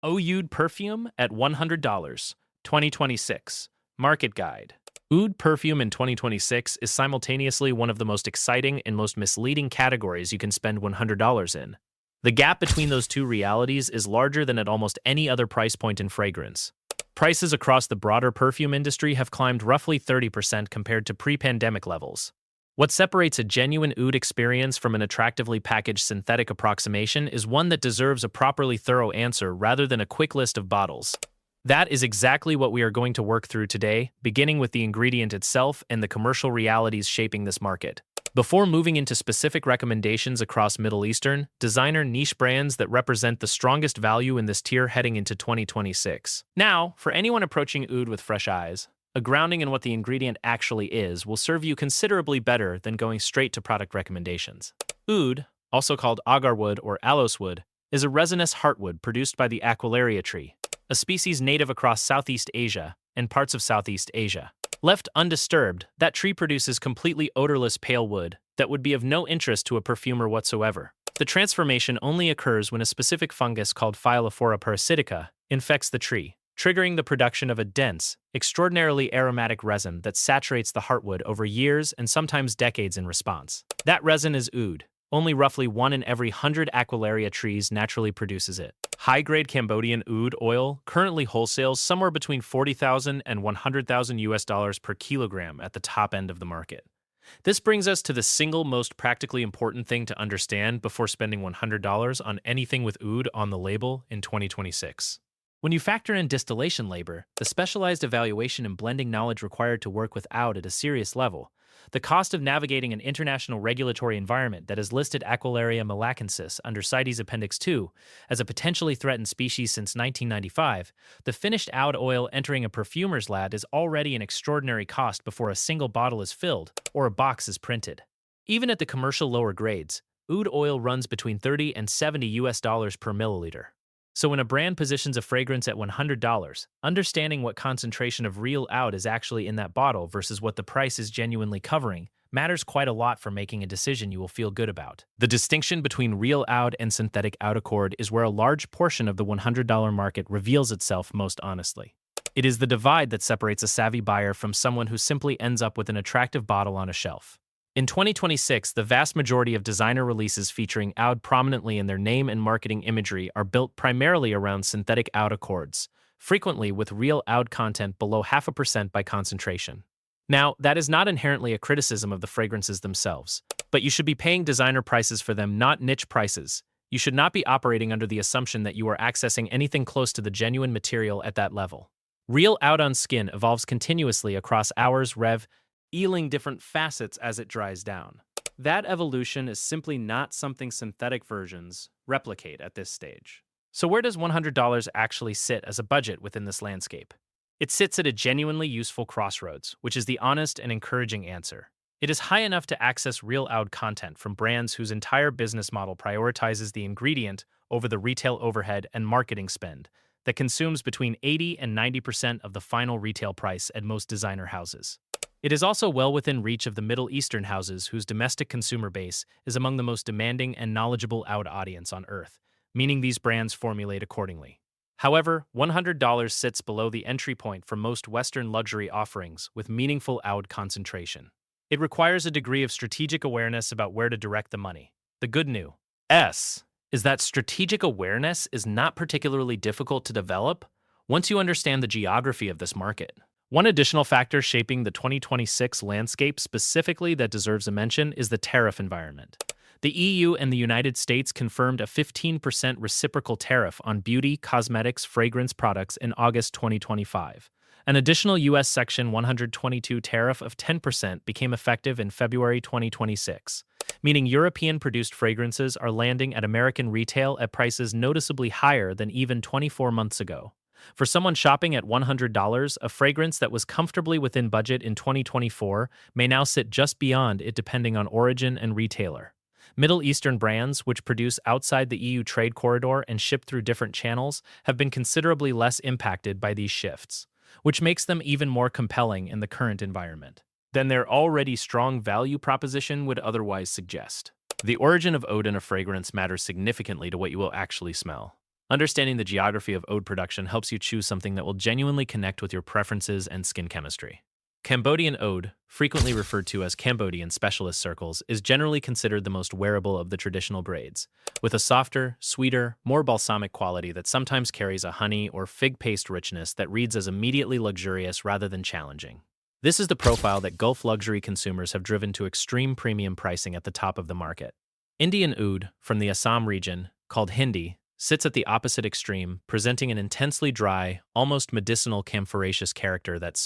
Oud perfume at $100, 2026. Market Guide. Oud perfume in 2026 is simultaneously one of the most exciting and most misleading categories you can spend $100 in. The gap between those two realities is larger than at almost any other price point in fragrance. Prices across the broader perfume industry have climbed roughly 30% compared to pre-pandemic levels. What separates a genuine oud experience from an attractively packaged synthetic approximation is one that deserves a properly thorough answer rather than a quick list of bottles. That is exactly what we are going to work through today, beginning with the ingredient itself and the commercial realities shaping this market. Before moving into specific recommendations across Middle Eastern, designer niche brands that represent the strongest value in this tier heading into 2026. Now, for anyone approaching oud with fresh eyes, a grounding in what the ingredient actually is will serve you considerably better than going straight to product recommendations. Oud, also called agarwood or aloes wood, is a resinous heartwood produced by the Aquilaria tree, a species native across Southeast Asia and parts of Southeast Asia. Left undisturbed, that tree produces completely odorless pale wood that would be of no interest to a perfumer whatsoever. The transformation only occurs when a specific fungus called Phyllophora parasitica infects the tree, triggering the production of a dense, extraordinarily aromatic resin that saturates the heartwood over years and sometimes decades in response. That resin is oud. Only roughly 1 in every 100 Aquilaria trees naturally produces it. High-grade Cambodian oud oil currently wholesales somewhere between $40,000 and $100,000 per kilogram at the top end of the market. This brings us to the single most practically important thing to understand before spending $100 on anything with oud on the label in 2026. When you factor in distillation labor, the specialized evaluation and blending knowledge required to work with oud at a serious level, the cost of navigating an international regulatory environment that has listed Aquilaria malacensis under CITES Appendix 2 as a potentially threatened species since 1995, the finished oud oil entering a perfumer's lab is already an extraordinary cost before a single bottle is filled or a box is printed. Even at the commercial lower grades, oud oil runs between $30 and $70 per milliliter. So when a brand positions a fragrance at $100, understanding what concentration of real oud is actually in that bottle versus what the price is genuinely covering matters quite a lot for making a decision you will feel good about. The distinction between real oud and synthetic oud accord is where a large portion of the $100 market reveals itself most honestly. It is the divide that separates a savvy buyer from someone who simply ends up with an attractive bottle on a shelf. In 2026, the vast majority of designer releases featuring oud prominently in their name and marketing imagery are built primarily around synthetic oud accords, frequently with real oud content below 0.5% by concentration. Now, that is not inherently a criticism of the fragrances themselves, but you should be paying designer prices for them, not niche prices. You should not be operating under the assumption that you are accessing anything close to the genuine material at that level. Real oud on skin evolves continuously across hours, revealing different facets as it dries down. That evolution is simply not something synthetic versions replicate at this stage. So where does $100 actually sit as a budget within this landscape? It sits at a genuinely useful crossroads, which is the honest and encouraging answer. It is high enough to access real oud content from brands whose entire business model prioritizes the ingredient over the retail overhead and marketing spend that consumes between 80 and 90% of the final retail price at most designer houses. It is also well within reach of the Middle Eastern houses whose domestic consumer base is among the most demanding and knowledgeable oud audience on earth, meaning these brands formulate accordingly. However, $100 sits below the entry point for most Western luxury offerings with meaningful oud concentration. It requires a degree of strategic awareness about where to direct the money. The good news is that strategic awareness is not particularly difficult to develop once you understand the geography of this market. One additional factor shaping the 2026 landscape specifically that deserves a mention is the tariff environment. The EU and the United States confirmed a 15% reciprocal tariff on beauty, cosmetics, fragrance products in August 2025. An additional U.S. Section 122 tariff of 10% became effective in February 2026, meaning European-produced fragrances are landing at American retail at prices noticeably higher than even 24 months ago. For someone shopping at $100, a fragrance that was comfortably within budget in 2024 may now sit just beyond it depending on origin and retailer. Middle Eastern brands, which produce outside the EU trade corridor and ship through different channels, have been considerably less impacted by these shifts, which makes them even more compelling in the current environment than their already strong value proposition would otherwise suggest. The origin of oud in a fragrance matters significantly to what you will actually smell. Understanding the geography of oud production helps you choose something that will genuinely connect with your preferences and skin chemistry. Cambodian oud, frequently referred to as Cambodian specialist circles, is generally considered the most wearable of the traditional braids, with a softer, sweeter, more balsamic quality that sometimes carries a honey or fig paste richness that reads as immediately luxurious rather than challenging. This is the profile that Gulf luxury consumers have driven to extreme premium pricing at the top of the market. Indian oud, from the Assam region, called Hindi, sits at the opposite extreme, presenting an intensely dry, almost medicinal camphoraceous character that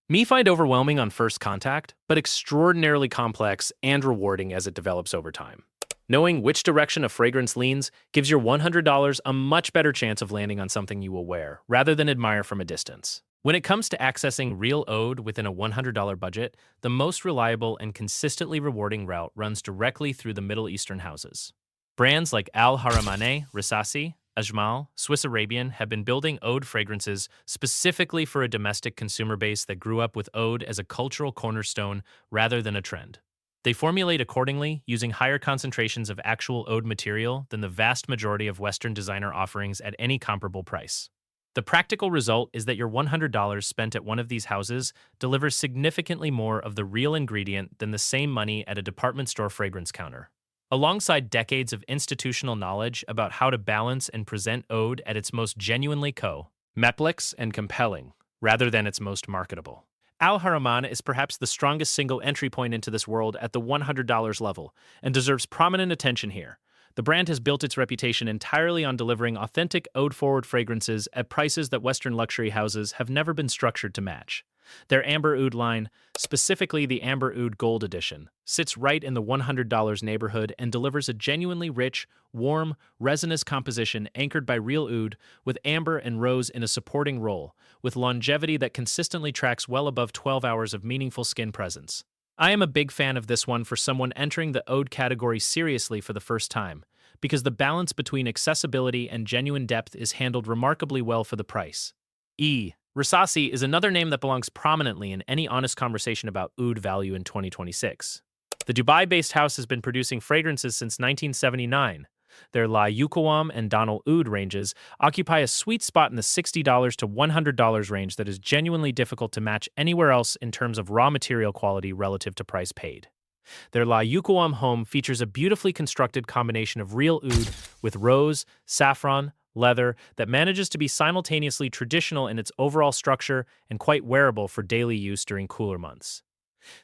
me find overwhelming on first contact, but extraordinarily complex and rewarding as it develops over time. Knowing which direction a fragrance leans gives your $100 a much better chance of landing on something you will wear, rather than admire from a distance. When it comes to accessing real oud within a $100 budget, the most reliable and consistently rewarding route runs directly through the Middle Eastern houses. Brands like Haramain, Rasasi, Ajmal, Swiss Arabian have been building oud fragrances specifically for a domestic consumer base that grew up with oud as a cultural cornerstone rather than a trend. They formulate accordingly, using higher concentrations of actual oud material than the vast majority of Western designer offerings at any comparable price. The practical result is that your $100 spent at one of these houses delivers significantly more of the real ingredient than the same money at a department store fragrance counter. Alongside decades of institutional knowledge about how to balance and present oud at its most genuinely complex and compelling, rather than its most marketable. Al Haramain is perhaps the strongest single entry point into this world at the $100 level, and deserves prominent attention here. The brand has built its reputation entirely on delivering authentic oud-forward fragrances at prices that Western luxury houses have never been structured to match. Their Amber Oud line, specifically the Amber Oud Gold Edition, sits right in the $100 neighborhood and delivers a genuinely rich, warm, resinous composition anchored by real oud, with amber and rose in a supporting role, with longevity that consistently tracks well above 12 hours of meaningful skin presence. I am a big fan of this one for someone entering the oud category seriously for the first time, because the balance between accessibility and genuine depth is handled remarkably well for the price. Rasasi is another name that belongs prominently in any honest conversation about oud value in 2026. The Dubai-based house has been producing fragrances since 1979. Their La Yuqawam and Donald Oud ranges occupy a sweet spot in the $60 to $100 range that is genuinely difficult to match anywhere else in terms of raw material quality relative to price paid. Their La Yuqawam home features a beautifully constructed combination of real oud with rose, saffron, leather that manages to be simultaneously traditional in its overall structure and quite wearable for daily use during cooler months.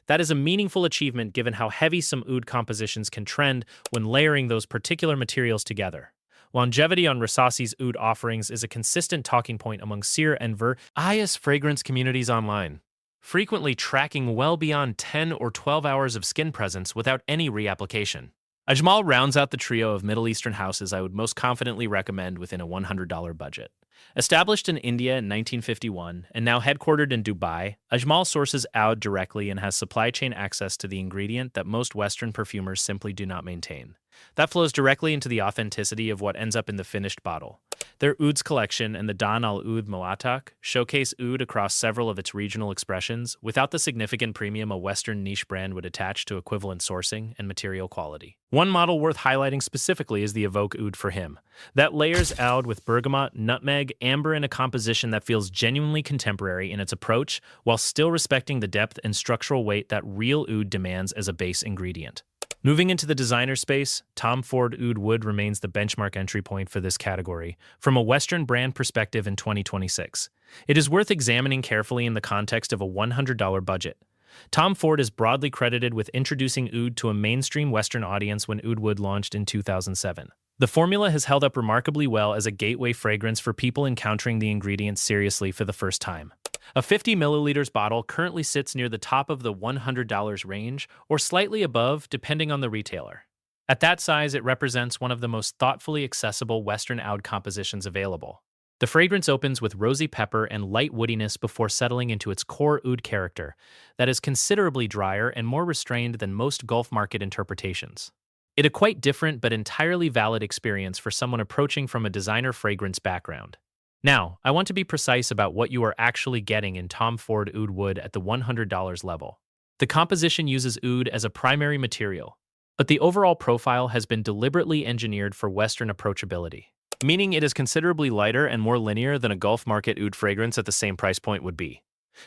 That is a meaningful achievement given how heavy some oud compositions can trend when layering those particular materials together. Longevity on Rasasi's oud offerings is a consistent talking point among Seer and various fragrance communities online, frequently tracking well beyond 10 or 12 hours of skin presence without any reapplication. Ajmal rounds out the trio of Middle Eastern houses I would most confidently recommend within a $100 budget. Established in India in 1951 and now headquartered in Dubai, Ajmal sources oud directly and has supply chain access to the ingredient that most Western perfumers simply do not maintain. That flows directly into the authenticity of what ends up in the finished bottle. Their Ouds collection and the Dan al Oud Moatak showcase oud across several of its regional expressions without the significant premium a Western niche brand would attach to equivalent sourcing and material quality. One model worth highlighting specifically is the Evoke Oud for him. That layers oud with bergamot, nutmeg, amber in a composition that feels genuinely contemporary in its approach while still respecting the depth and structural weight that real oud demands as a base ingredient. Moving into the designer space, Tom Ford Oud Wood remains the benchmark entry point for this category from a Western brand perspective in 2026. It is worth examining carefully in the context of a $100 budget. Tom Ford is broadly credited with introducing oud to a mainstream Western audience when Oud Wood launched in 2007. The formula has held up remarkably well as a gateway fragrance for people encountering the ingredients seriously for the first time. A 50 milliliters bottle currently sits near the top of the $100 range, or slightly above, depending on the retailer. At that size, it represents one of the most thoughtfully accessible Western oud compositions available. The fragrance opens with rosy pepper and light woodiness before settling into its core oud character that is considerably drier and more restrained than most Gulf market interpretations. It a quite different but entirely valid experience for someone approaching from a designer fragrance background. Now, I want to be precise about what you are actually getting in Tom Ford Oud Wood at the $100 level. The composition uses oud as a primary material, but the overall profile has been deliberately engineered for Western approachability. meaning it is considerably lighter and more linear than a Gulf Market Oud fragrance at the same price point would be.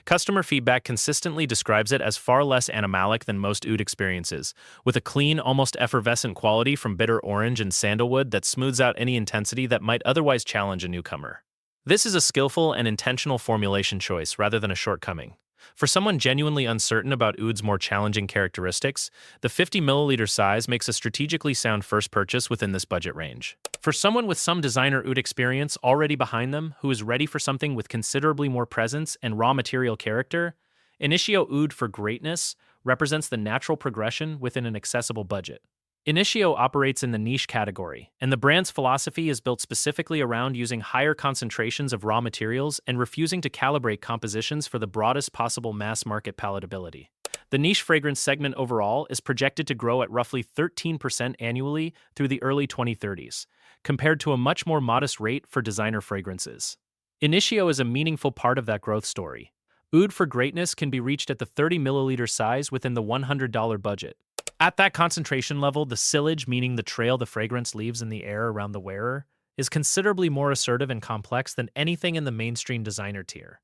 Customer feedback consistently describes it as far less animalic than most oud experiences, with a clean, almost effervescent quality from bitter orange and sandalwood that smooths out any intensity that might otherwise challenge a newcomer. This is a skillful and intentional formulation choice rather than a shortcoming. For someone genuinely uncertain about oud's more challenging characteristics, the 50 milliliter size makes a strategically sound first purchase within this budget range. For someone with some designer oud experience already behind them who is ready for something with considerably more presence and raw material character, Initio Oud for Greatness represents the natural progression within an accessible budget. Initio operates in the niche category, and the brand's philosophy is built specifically around using higher concentrations of raw materials and refusing to calibrate compositions for the broadest possible mass-market palatability. The niche fragrance segment overall is projected to grow at roughly 13% annually through the early 2030s, compared to a much more modest rate for designer fragrances. Initio is a meaningful part of that growth story. Oud for Greatness can be reached at the 30 milliliter size within the $100 budget. At that concentration level, the sillage, meaning the trail the fragrance leaves in the air around the wearer, is considerably more assertive and complex than anything in the mainstream designer tier.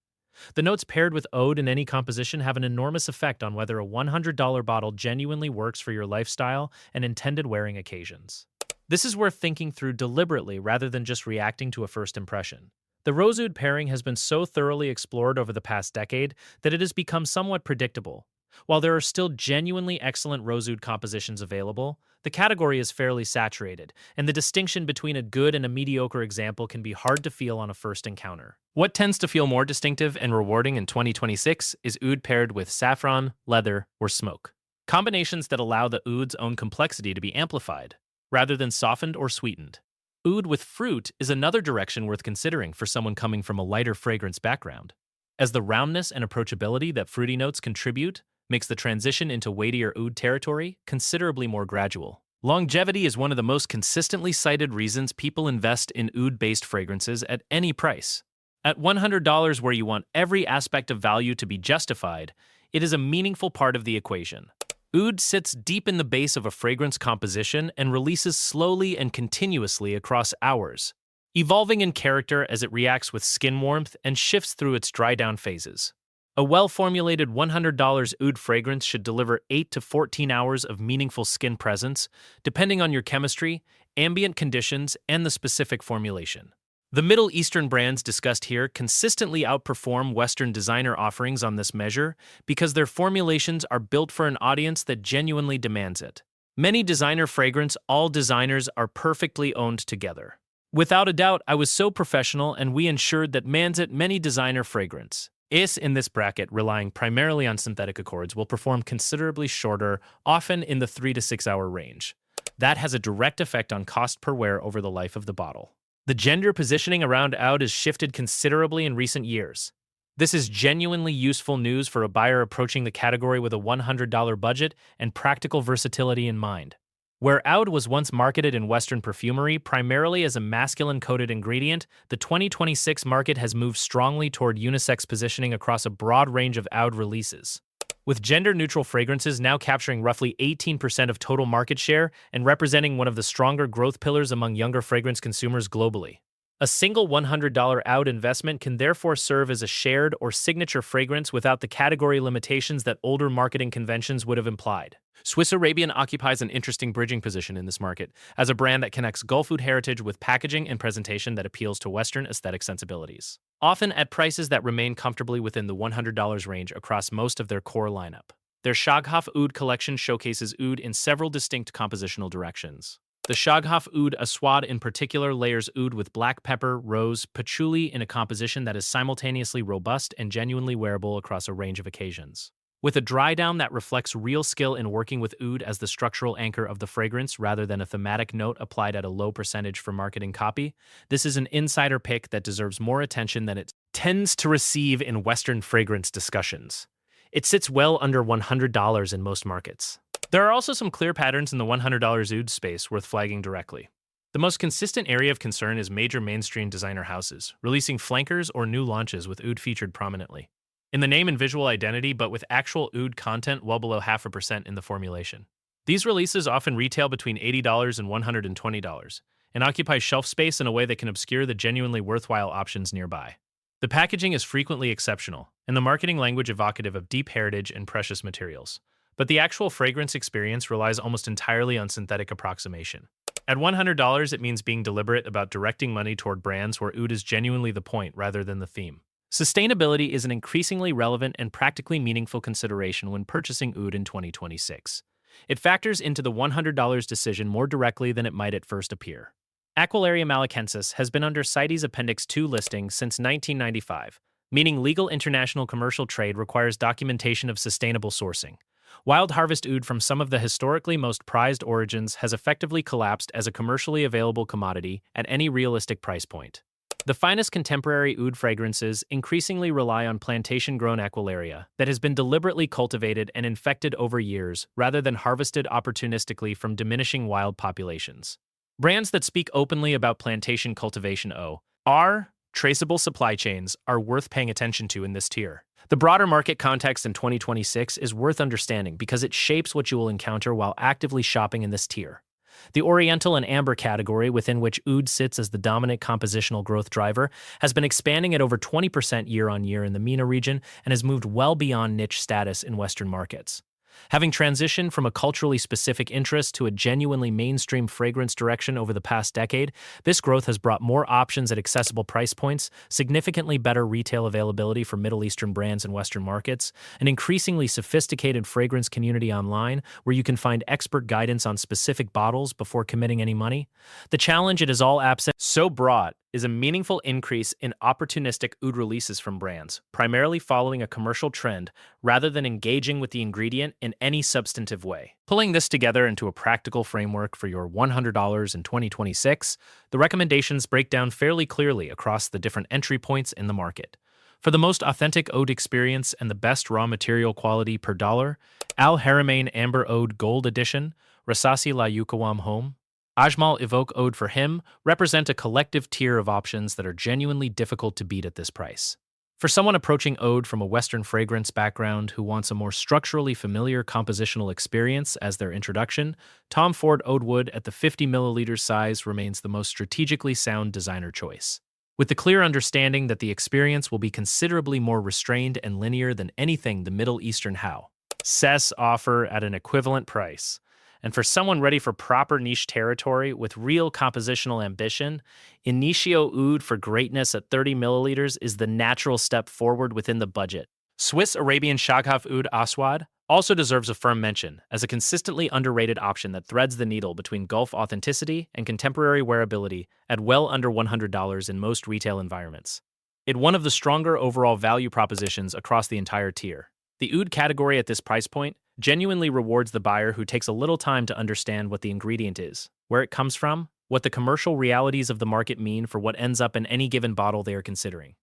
The notes paired with Oud in any composition have an enormous effect on whether a $100 bottle genuinely works for your lifestyle and intended wearing occasions. This is worth thinking through deliberately rather than just reacting to a first impression. The rose oud pairing has been so thoroughly explored over the past decade that it has become somewhat predictable. While there are still genuinely excellent rose oud compositions available, the category is fairly saturated, and the distinction between a good and a mediocre example can be hard to feel on a first encounter. What tends to feel more distinctive and rewarding in 2026 is oud paired with saffron, leather, or smoke. Combinations that allow the oud's own complexity to be amplified, rather than softened or sweetened. Oud with fruit is another direction worth considering for someone coming from a lighter fragrance background, as the roundness and approachability that fruity notes contribute makes the transition into weightier oud territory considerably more gradual. Longevity is one of the most consistently cited reasons people invest in oud-based fragrances at any price. At $100, where you want every aspect of value to be justified, it is a meaningful part of the equation. Oud sits deep in the base of a fragrance composition and releases slowly and continuously across hours, evolving in character as it reacts with skin warmth and shifts through its dry-down phases. A well-formulated $100 oud fragrance should deliver 8 to 14 hours of meaningful skin presence, depending on your chemistry, ambient conditions, and the specific formulation. The Middle Eastern brands discussed here consistently outperform Western designer offerings on this measure because their formulations are built for an audience that genuinely demands it. Many designer fragrance, all designers are perfectly owned together. Without a doubt, I was so professional and we ensured that Manzit many designer fragrance. Is in this bracket, relying primarily on synthetic accords, will perform considerably shorter, often in the 3 to 6 hour range. That has a direct effect on cost per wear over the life of the bottle. The gender positioning around Oud has shifted considerably in recent years. This is genuinely useful news for a buyer approaching the category with a $100 budget and practical versatility in mind. Where Oud was once marketed in Western perfumery primarily as a masculine-coded ingredient, the 2026 market has moved strongly toward unisex positioning across a broad range of Oud releases. With gender-neutral fragrances now capturing roughly 18% of total market share and representing one of the stronger growth pillars among younger fragrance consumers globally. A single $100 Oud investment can therefore serve as a shared or signature fragrance without the category limitations that older marketing conventions would have implied. Swiss Arabian occupies an interesting bridging position in this market, as a brand that connects Gulf food heritage with packaging and presentation that appeals to Western aesthetic sensibilities, often at prices that remain comfortably within the $100 range across most of their core lineup. Their Shaghaf Oud collection showcases oud in several distinct compositional directions. The Shaghaf Oud Aswad in particular layers oud with black pepper, rose, patchouli in a composition that is simultaneously robust and genuinely wearable across a range of occasions. With a dry down that reflects real skill in working with oud as the structural anchor of the fragrance rather than a thematic note applied at a low percentage for marketing copy, this is an insider pick that deserves more attention than it tends to receive in Western fragrance discussions. It sits well under $100 in most markets. There are also some clear patterns in the $100 oud space worth flagging directly. The most consistent area of concern is major mainstream designer houses, releasing flankers or new launches with oud featured prominently. In the name and visual identity, but with actual oud content well below 0.5% in the formulation. These releases often retail between $80 and $120, and occupies shelf space in a way that can obscure the genuinely worthwhile options nearby. The packaging is frequently exceptional, and the marketing language evocative of deep heritage and precious materials. But the actual fragrance experience relies almost entirely on synthetic approximation. At $100, it means being deliberate about directing money toward brands where oud is genuinely the point rather than the theme. Sustainability is an increasingly relevant and practically meaningful consideration when purchasing oud in 2026. It factors into the $100 decision more directly than it might at first appear. Aquilaria malacensis has been under CITES Appendix 2 listing since 1995, meaning legal international commercial trade requires documentation of sustainable sourcing. Wild harvest oud from some of the historically most prized origins has effectively collapsed as a commercially available commodity at any realistic price point. The finest contemporary oud fragrances increasingly rely on plantation-grown aquilaria that has been deliberately cultivated and infected over years rather than harvested opportunistically from diminishing wild populations. Brands that speak openly about plantation cultivation are traceable supply chains are worth paying attention to in this tier. The broader market context in 2026 is worth understanding because it shapes what you will encounter while actively shopping in this tier. The Oriental and Amber category, within which oud sits as the dominant compositional growth driver, has been expanding at over 20% year-on-year in the MENA region and has moved well beyond niche status in Western markets. Having transitioned from a culturally specific interest to a genuinely mainstream fragrance direction over the past decade, this growth has brought more options at accessible price points, significantly better retail availability for Middle Eastern brands in Western markets, an increasingly sophisticated fragrance community online where you can find expert guidance on specific bottles before committing any money. The challenge it is all absent so broad is a meaningful increase in opportunistic oud releases from brands, primarily following a commercial trend rather than engaging with the ingredient in any substantive way. Pulling this together into a practical framework for your $100 in 2026, the recommendations break down fairly clearly across the different entry points in the market. For the most authentic oud experience and the best raw material quality per dollar, Haramain Amber Oud Gold Edition, Rasasi La Yuqawam Home, Ajmal Evoke Oud for him represent a collective tier of options that are genuinely difficult to beat at this price. For someone approaching oud from a Western fragrance background who wants a more structurally familiar compositional experience as their introduction, Tom Ford Oud Wood at the 50 milliliter size remains the most strategically sound designer choice. With the clear understanding that the experience will be considerably more restrained and linear than anything the Middle Eastern SES offer at an equivalent price. And for someone ready for proper niche territory with real compositional ambition, Initio Oud for greatness at 30 milliliters is the natural step forward within the budget. Swiss Arabian Shaghaf Oud Aswad also deserves a firm mention as a consistently underrated option that threads the needle between Gulf authenticity and contemporary wearability at well under $100 in most retail environments. It's one of the stronger overall value propositions across the entire tier. The oud category at this price point genuinely rewards the buyer who takes a little time to understand what the ingredient is, where it comes from, what the commercial realities of the market mean for what ends up in any given bottle they are considering.